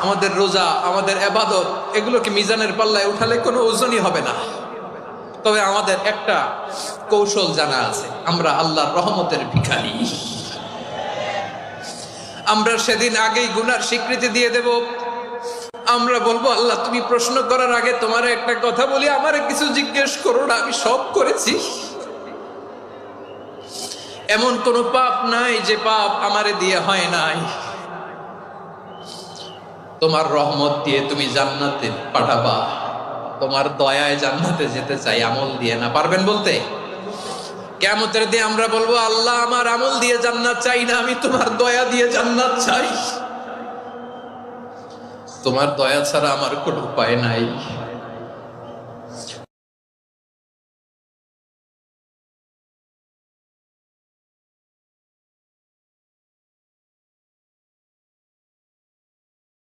আমাদের রোজা, আমাদের ইবাদত, এগুলোকে মিজানের পাল্লায় উঠালে কোনো ওজনই হবে না। তবে আমাদের একটা কৌশল জানা আছে, আমরা আল্লাহর রহমতের ভিখারি। আমরা সেদিন আগেই গুনার স্বীকৃতি দিয়ে দেব। আমরা বলবো, আল্লাহ তুমি প্রশ্ন করার আগে তোমার একটা কথা বলি, আমারে কিছু জিজ্ঞেস করো না, আমি সব করেছি। এমন কোন পাপ নাই যে পাপ আমারে দিয়ে হয় নাই। তোমার রহমত দিয়ে তুমি জান্নাতে পাঠাবা, তোমার দয়ায় জান্নাতে যেতে চাই, আমল দিয়ে না। পারবেন বলতে? কিয়ামতের দিন আমরা বলবো, আল্লাহ আমার আমল দিয়ে জান্নাত চাই না, আমি তোমার দয়া দিয়ে জান্নাত চাই। তোমার দয়া ছাড়া আমার কোনো উপায় নাই।